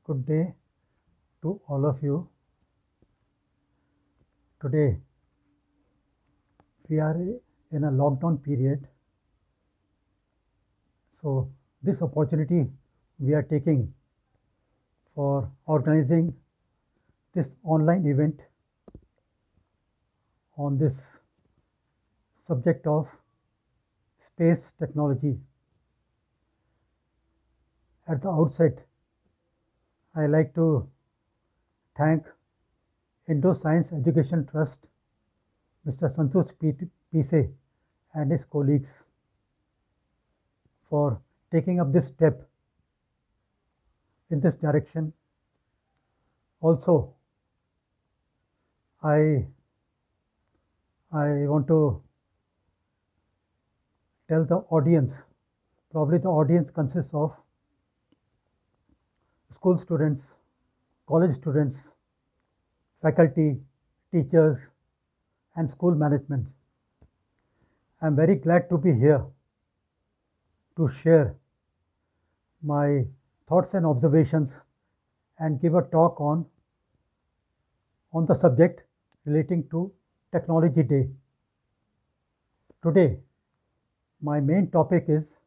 Good day to all of you. Today we are in a lockdown period, so this opportunity we are taking for organizing this online event on this subject of space technology. At the outset, I like to thank Indo Science Education Trust, Mr. Santosh Pise and his colleagues for taking up this step in this direction. Also, I want to tell the audience, probably the audience consists of school students, college students, faculty, teachers, and school management. I'm very glad to be here to share my thoughts and observations and give a talk on the subject relating to Technology Day. Today, my main topic is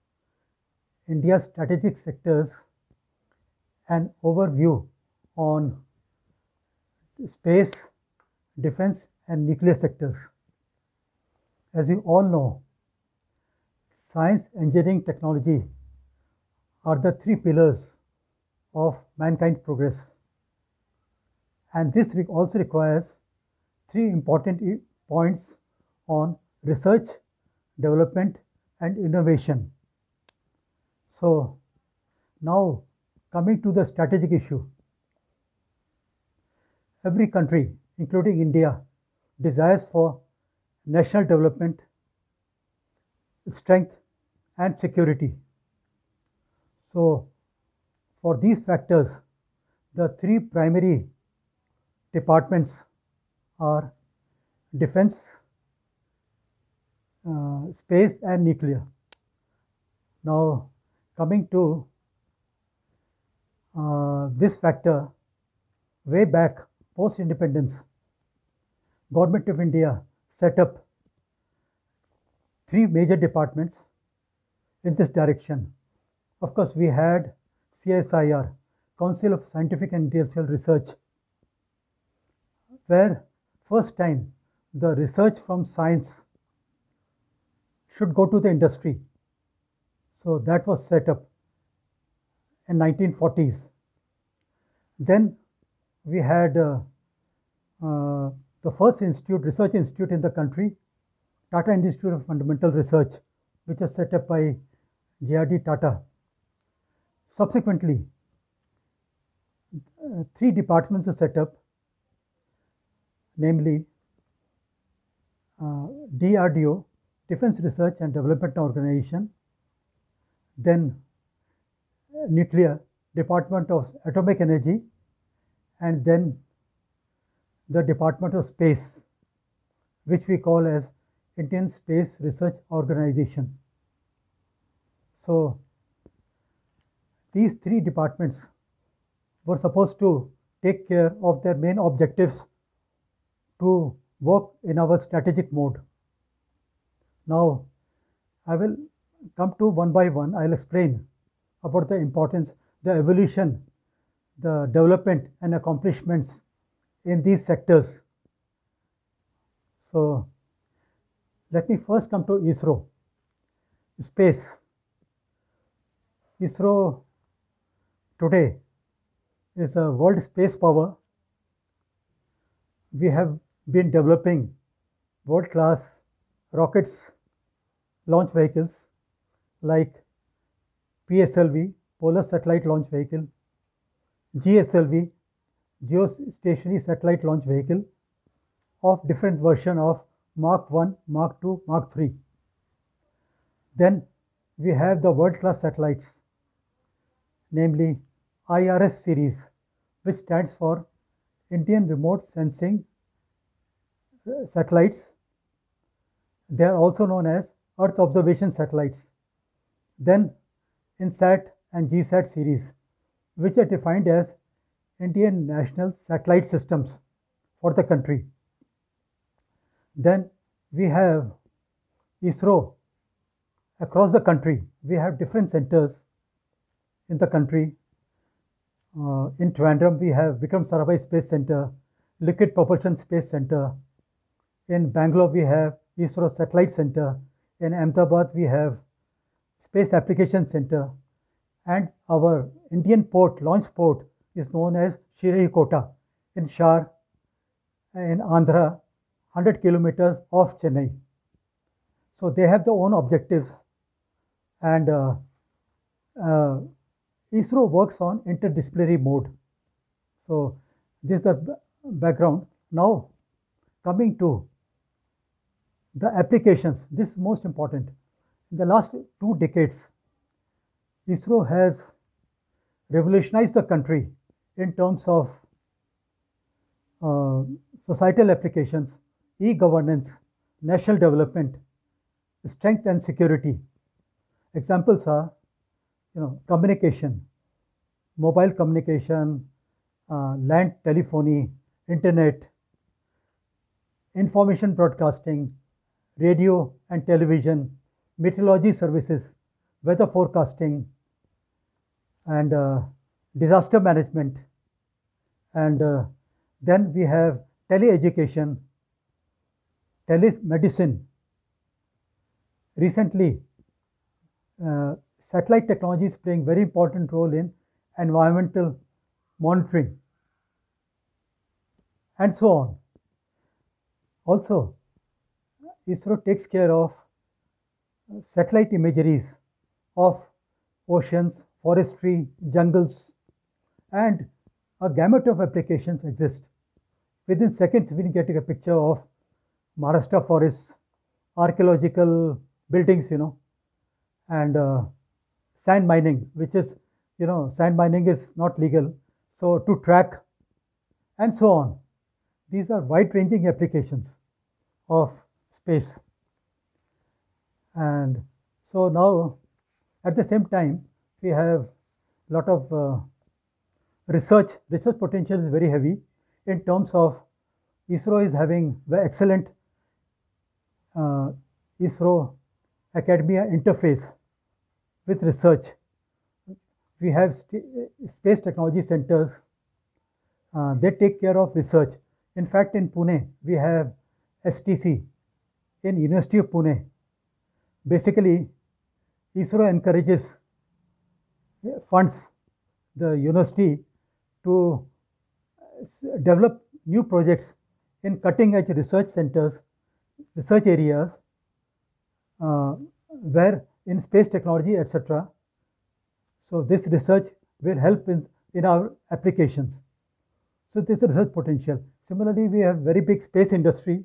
India's strategic sectors, an overview on space, defense, and nuclear sectors. As you all know, science, engineering, technology are the three pillars of mankind's progress. And this also requires three important points on research, development, and innovation. So, now coming to the strategic issue. Every country, including India, desires for national development, strength, and security. So, for these factors, the three primary departments are defense, space, and nuclear. Now, coming to this factor, way back post-independence, Government of India set up three major departments in this direction. Of course, we had CSIR, Council of Scientific and Industrial Research, where first time the research from science should go to the industry. So that was set up in 1940s. Then we had the first research institute in the country, Tata Institute of Fundamental Research, which was set up by J.R.D. Tata. Subsequently, three departments are set up, namely DRDO, Defense Research and Development Organization, then Nuclear, Department of Atomic Energy, and then the Department of Space, which we call as Indian Space Research Organization. So, these three departments were supposed to take care of their main objectives to work in our strategic mode. Now, I will come to one by one. I'll explain about the importance, the evolution, the development and accomplishments in these sectors. So, let me first come to ISRO, space. ISRO today is a world space power. We have been developing world-class rockets, launch vehicles like PSLV, Polar Satellite Launch Vehicle, GSLV, Geostationary Satellite Launch Vehicle, of different version of Mark 1, Mark 2, Mark 3. Then we have the world-class satellites, namely IRS series, which stands for Indian Remote Sensing Satellites. They are also known as Earth Observation Satellites. Then INSAT and GSAT series, which are defined as Indian national satellite systems for the country. Then we have ISRO across the country. We have different centers in the country. In Trivandrum, we have Vikram Sarabhai Space Center, Liquid Propulsion Space Center. In Bangalore, we have ISRO Satellite Center. In Ahmedabad, we have Space Application Center. And our Indian port, launch port, is known as Sriharikota in Shar, in Andhra, 100 kilometers off Chennai. So they have their own objectives, and ISRO works on interdisciplinary mode. So this is the background. Now coming to the applications, this is most important. In the last 2 decades, ISRO has revolutionized the country in terms of societal applications, e-governance, national development, strength and security. Examples are, communication, mobile communication, land telephony, internet, information broadcasting, radio and television, meteorology services, weather forecasting, and disaster management. And then we have teleeducation, telemedicine. Recently, satellite technology is playing very important role in environmental monitoring, and so on. Also, ISRO takes care of satellite imageries of oceans, forestry, jungles, and a gamut of applications exist. Within seconds, we can get a picture of Maharashtra forests, archaeological buildings, and sand mining, which is, sand mining is not legal, so to track, and so on. These are wide-ranging applications of space. And so now, at the same time, we have a lot of research potential is very heavy in terms of ISRO is having the excellent ISRO academia interface with research. We have space technology centers. They take care of research. In fact, in Pune, we have STC in University of Pune. Basically, ISRO encourages, funds the university to develop new projects in cutting edge research centers, research areas, where in space technology, etc. So this research will help in our applications. So this is the research potential. Similarly, we have very big space industry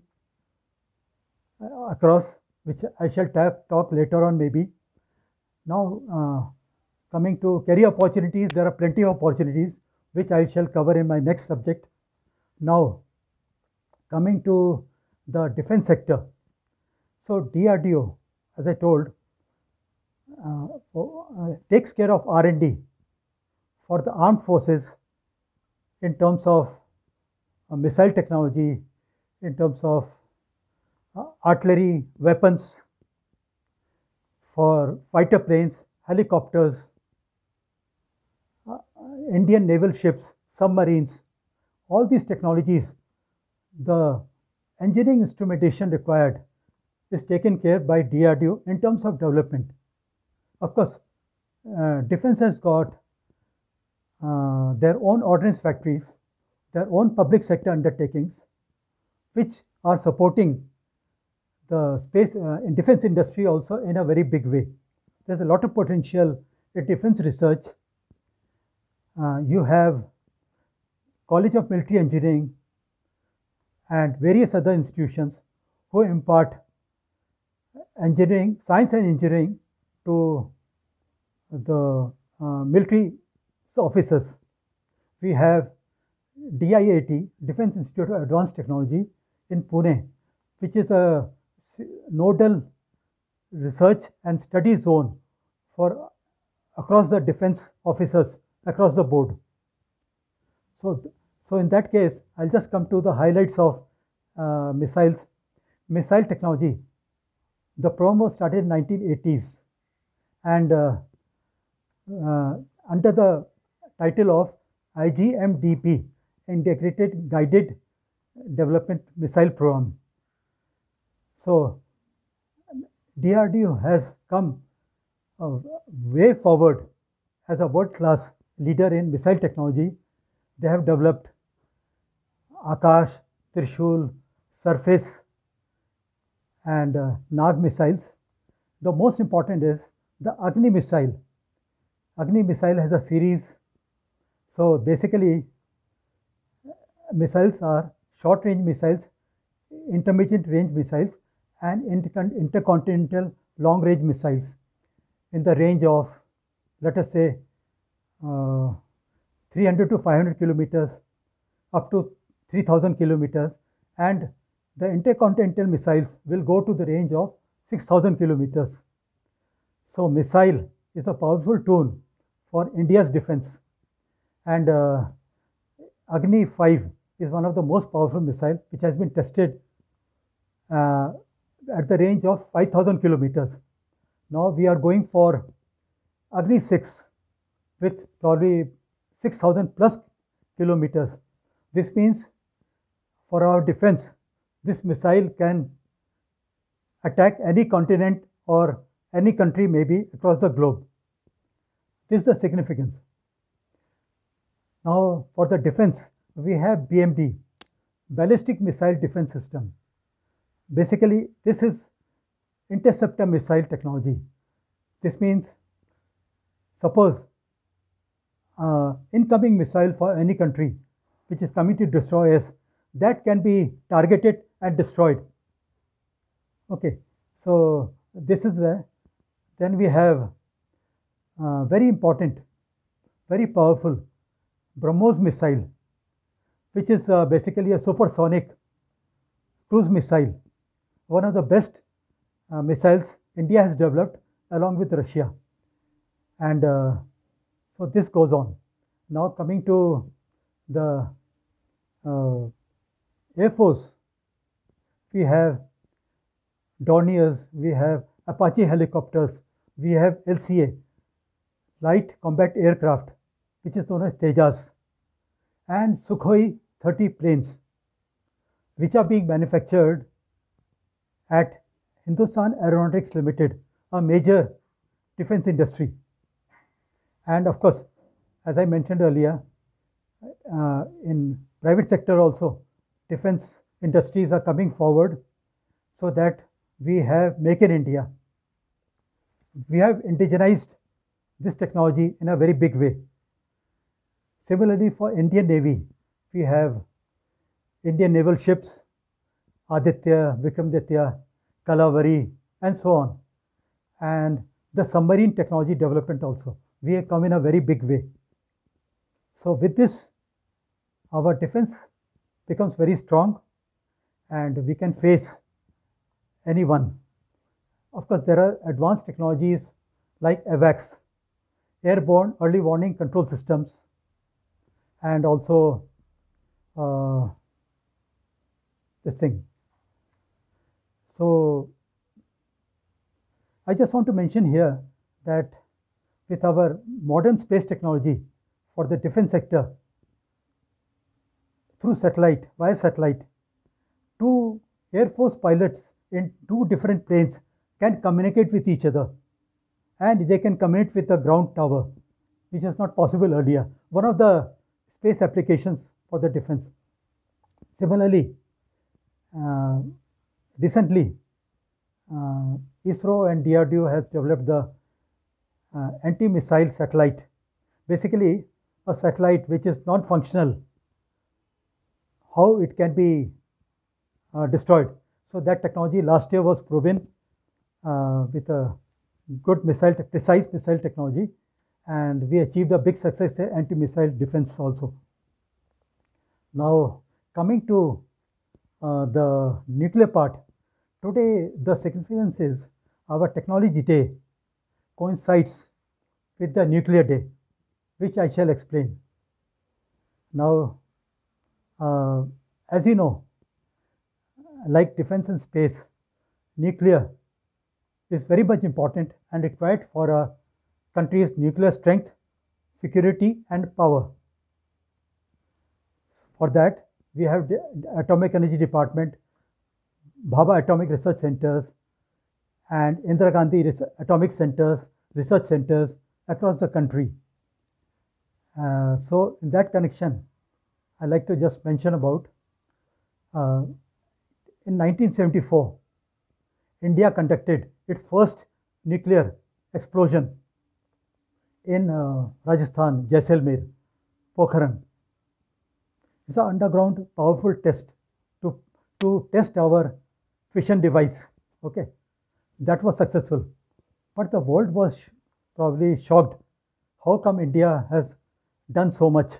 across, which I shall talk later on maybe. Now, coming to career opportunities, there are plenty of opportunities, which I shall cover in my next subject. Now, coming to the defense sector. So DRDO, as I told, takes care of R&D for the armed forces in terms of missile technology, in terms of artillery weapons, for fighter planes, helicopters, Indian naval ships, submarines, all these technologies, the engineering instrumentation required is taken care by DRDO in terms of development. Of course, defense has got their own ordnance factories, their own public sector undertakings, which are supporting the space in defense industry also in a very big way. There's a lot of potential in defense research. You have College of Military Engineering and various other institutions who impart engineering, science and engineering to the military officers. We have DIAT, Defense Institute of Advanced Technology in Pune, which is a nodal research and study zone for across the defense officers across the board. So, so in that case, I'll just come to the highlights of missiles. Missile technology. The program was started in 1980s, and uh, under the title of IGMDP, Integrated Guided Development Missile Program. So DRDO has come way forward as a world-class leader in missile technology. They have developed Akash, Trishul, Surface, and Nag missiles. The most important is the Agni missile. Agni missile has a series. So basically, missiles are short range missiles, intermediate range missiles, and intercontinental long range missiles in the range of, let us say, 300 to 500 kilometers up to 3000 kilometers, and the intercontinental missiles will go to the range of 6000 kilometers. So missile is a powerful tool for India's defense, and Agni 5 is one of the most powerful missiles which has been tested uh, at the range of 5000 kilometers. Now we are going for Agni 6 with probably 6000 plus kilometers. This means for our defense, this missile can attack any continent or any country maybe across the globe. This is the significance. Now for the defense, we have BMD, Ballistic Missile Defense System. Basically, this is interceptor missile technology. This means, suppose incoming missile for any country which is coming to destroy us, that can be targeted and destroyed. Okay, so this is where then we have very important, very powerful BrahMos missile, which is basically a supersonic cruise missile, one of the best missiles India has developed along with Russia. And so this goes on. Now coming to the Air Force, we have Dorniers, we have Apache helicopters, we have LCA, Light Combat Aircraft, which is known as Tejas, and Sukhoi 30 planes, which are being manufactured at Hindustan Aeronautics Limited, a major defense industry. And of course, as I mentioned earlier, in private sector also, defense industries are coming forward so that we have Make in India. We have indigenized this technology in a very big way. Similarly, for Indian Navy, we have Indian naval ships, Aditya, Vikramditya, Kalavari, and so on. And the submarine technology development also. We have come in a very big way. So with this, our defense becomes very strong and we can face anyone. Of course, there are advanced technologies like AWACS, Airborne Early Warning Control Systems, and also this thing. So I just want to mention here that with our modern space technology for the defense sector, through satellite, via satellite, two Air Force pilots in two different planes can communicate with each other, and they can communicate with the ground tower, which is not possible earlier. One of the space applications for the defense. Similarly, recently, ISRO and DRDO has developed the anti-missile satellite. Basically, a satellite which is non-functional, how it can be destroyed. So that technology last year was proven with a good precise missile technology, and we achieved a big success in anti-missile defense also. Now coming to the nuclear part, today the significance is our technology day coincides with the nuclear day, which I shall explain. Now, as you know, like defense and space, nuclear is very much important and required for a country's nuclear strength, security, and power. For that, we have the Atomic Energy Department, Bhabha Atomic Research Centers, and Indira Gandhi Atomic Centers, research centers across the country. So, in that connection, I like to just mention about in 1974, India conducted its first nuclear explosion in Rajasthan, Jaisalmer, Pokhran. It's an underground powerful test to test our fission device. Okay, that was successful, but the world was probably shocked. How come India has done so much?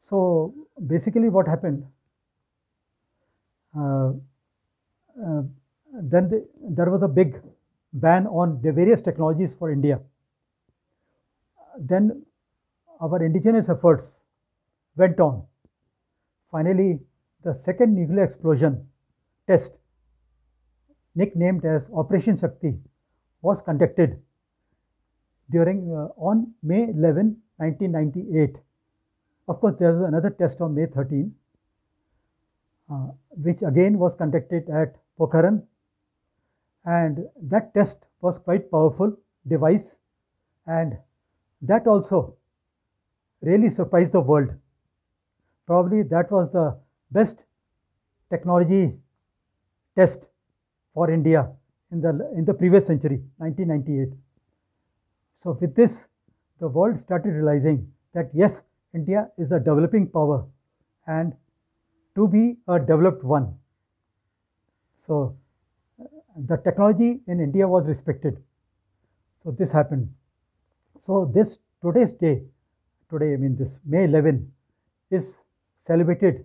So basically, what happened? Uh, uh, there was a big ban on the various technologies for India. Then our indigenous efforts went on. Finally, the second nuclear explosion test, nicknamed as Operation Shakti, was conducted during on May 11, 1998. Of course, there was another test on May 13, which again was conducted at Pokhran, and that test was quite powerful device, and that also really surprised the world. Probably that was the best technology test for India in the previous century, 1998. So with this, the world started realizing that yes, India is a developing power and to be a developed one. So the technology in India was respected. So this happened. So this today's day, today I mean this May 11 is celebrated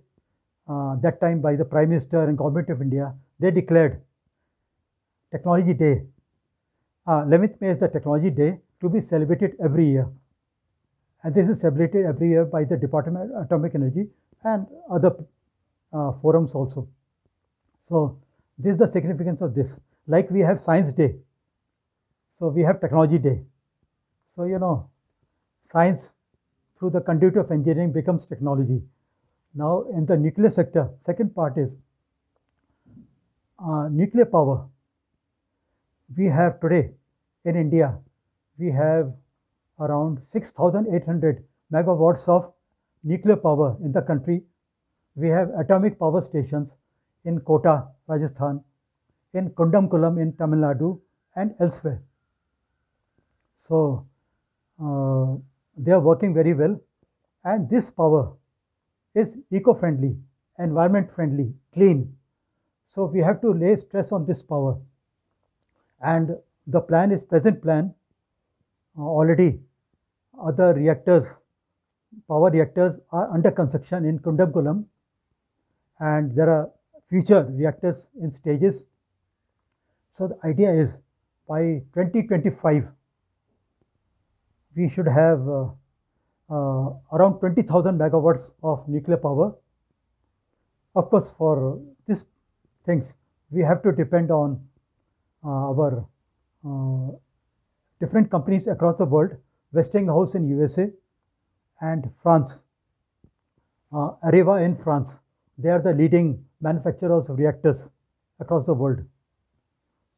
that time by the Prime Minister and Government of India. They declared Technology Day. 11th May is the Technology Day to be celebrated every year. And this is celebrated every year by the Department of Atomic Energy and other forums also. So this is the significance of this. Like we have Science Day, so we have Technology Day. So you know, science through the conduit of engineering becomes technology. Now in the nuclear sector, second part is nuclear power. We have today in India, we have around 6,800 megawatts of nuclear power in the country. We have atomic power stations in Kota, Rajasthan, in Kundamkulam in Tamil Nadu, and elsewhere. So they are working very well, and this power is eco-friendly, environment-friendly, clean. So we have to lay stress on this power, and the plan is present plan. Already other reactors, power reactors are under construction in Kundamkulam, and there are future reactors in stages. So the idea is by 2025 we should have around 20,000 megawatts of nuclear power. Of course, for these things we have to depend on our different companies across the world, Westinghouse in USA and France, Areva in France. They are the leading manufacturers of reactors across the world.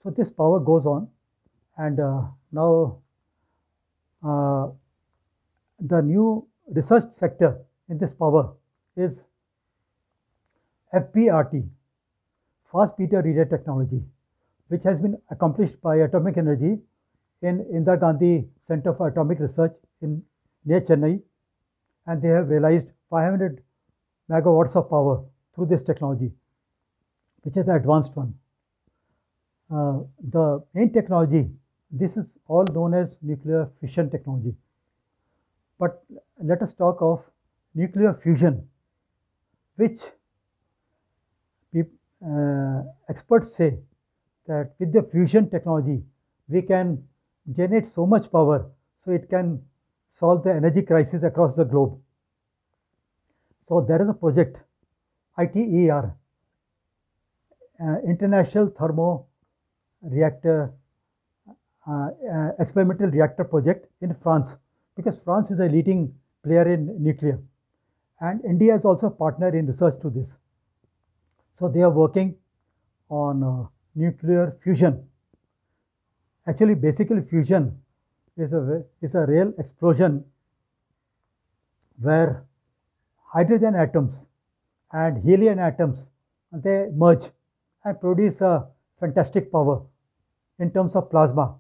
So this power goes on, and now the new research sector in this power is FBRT, fast beta reader technology, which has been accomplished by Atomic Energy in Indira Gandhi Center for Atomic Research near Chennai, and they have realized 500 megawatts of power through this technology, which is the advanced one. The main technology, this is all known as nuclear fission technology. But let us talk of nuclear fusion, which experts say that with the fusion technology, we can generate so much power so it can solve the energy crisis across the globe. So there is a project, ITER, International Thermo Reactor Experimental Reactor Project in France, because France is a leading player in nuclear, and India is also a partner in research to this. So they are working on nuclear fusion. Actually, basically, fusion is a real explosion where hydrogen atoms and helium atoms, they merge and produce a fantastic power in terms of plasma.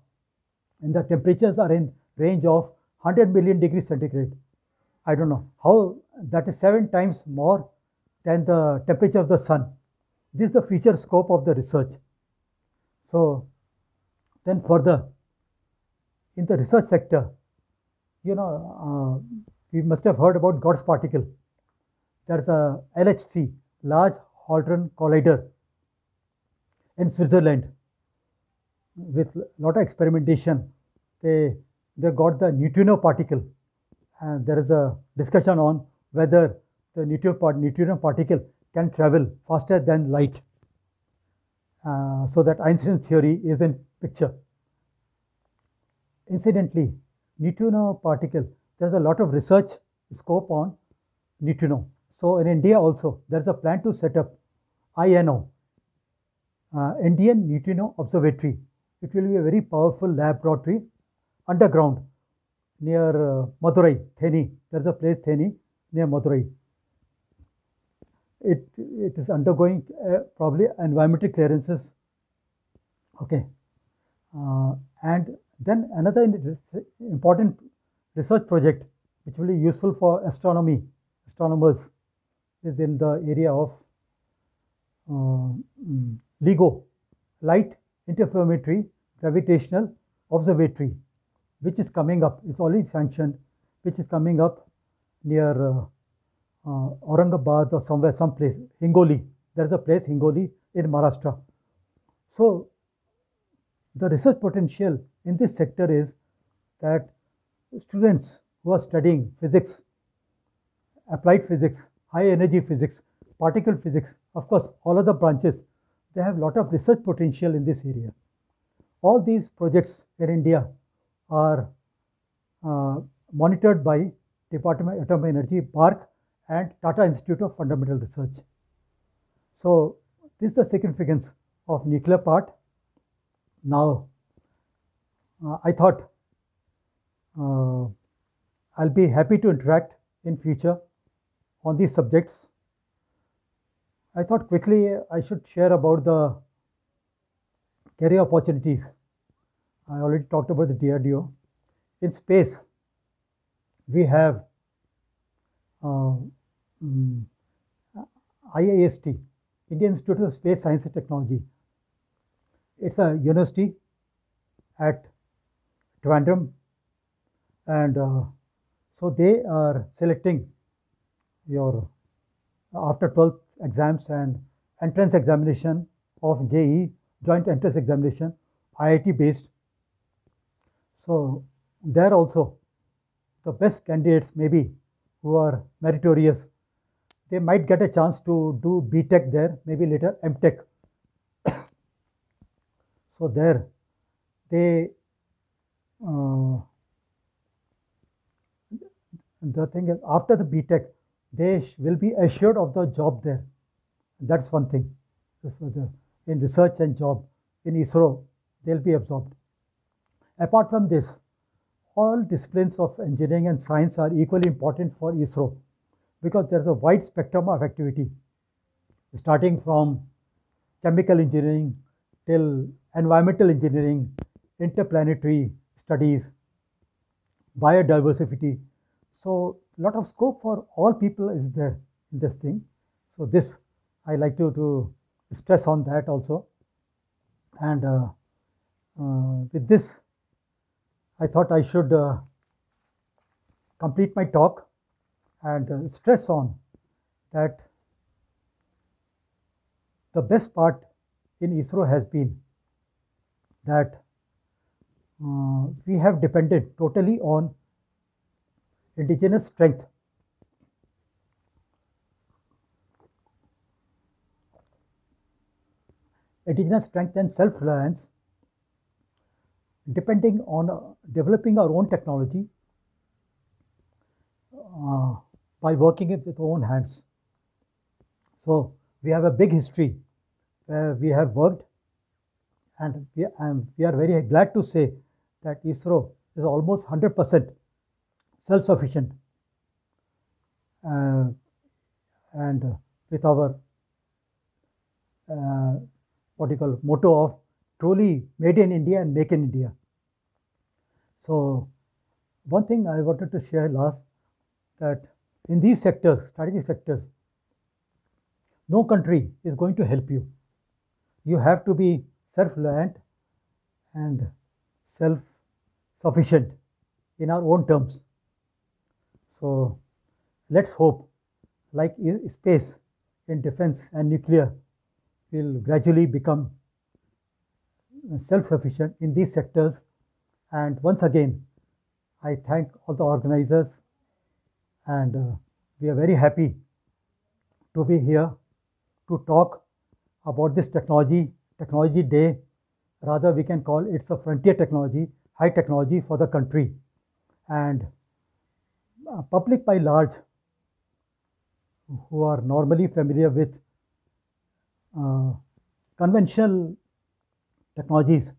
And the temperatures are in range of 100 million degrees centigrade. I don't know how, that is 7 times more than the temperature of the sun. This is the future scope of the research. So then further, in the research sector, we must have heard about God's particle. There's a LHC, Large Hadron Collider, in Switzerland. With a lot of experimentation, they got the neutrino particle, and there is a discussion on whether the neutrino particle can travel faster than light. So that Einstein's theory is in picture. Incidentally, neutrino particle, there's a lot of research scope on neutrino. So in India also, there's a plan to set up INO, Indian Neutrino Observatory. It will be a very powerful laboratory underground near Madurai, Theni. There's a place, Theni, near Madurai. It is undergoing probably environmental clearances. Okay. And then another important research project which will be useful for astronomers, is in the area of LIGO, Light Interferometry Gravitational Observatory, which is coming up. It's already sanctioned, which is coming up near Aurangabad or somewhere, someplace, Hingoli. There's a place, Hingoli, in Maharashtra. So the research potential in this sector is that students who are studying physics, applied physics, high energy physics, particle physics, of course, all other branches, they have a lot of research potential in this area. All these projects in India are monitored by Department of Atomic Energy, BARC, and Tata Institute of Fundamental Research. So this is the significance of nuclear part. Now, I thought I'll be happy to interact in future on these subjects. I thought quickly I should share about the career opportunities. I already talked about the DRDO. In space, we have IIST, Indian Institute of Space Science and Technology. It's a university at Trivandrum, and so they are selecting your after 12th exams and entrance examination of JEE, joint entrance examination, IIT based. So there also the best candidates, maybe who are meritorious, they might get a chance to do BTech there, maybe later MTech. So there they the thing is, after the BTech, they will be assured of the job there. That's one thing. In research and job in ISRO, they'll be absorbed. Apart from this, all disciplines of engineering and science are equally important for ISRO, because there's a wide spectrum of activity, starting from chemical engineering till environmental engineering, interplanetary studies, biodiversity. So a lot of scope for all people is there in this thing. So this, I like to stress on that also. And with this, I thought I should complete my talk and stress on that the best part in ISRO has been that we have depended totally on indigenous strength. indigenous strength and self-reliance, depending on developing our own technology uh, by working it with our own hands. So we have a big history where we have worked, and we are very glad to say that ISRO is almost 100% self-sufficient, uh, and with our uh, what you call motto of truly made in India and make in India. So one thing I wanted to share last, that in these sectors, strategic sectors, no country is going to help you. You have to be self-reliant and self-sufficient in our own terms. So let's hope, like space in defense and nuclear, will gradually become self-sufficient in these sectors. And once again, I thank all the organizers, and we are very happy to be here to talk about this technology day. Rather, we can call it's a frontier technology, high technology for the country. And public by large, who are normally familiar with uh, conventional technologies,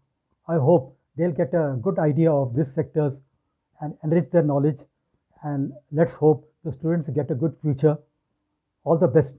I hope they'll get a good idea of these sectors and enrich their knowledge. And let's hope the students get a good future. All the best.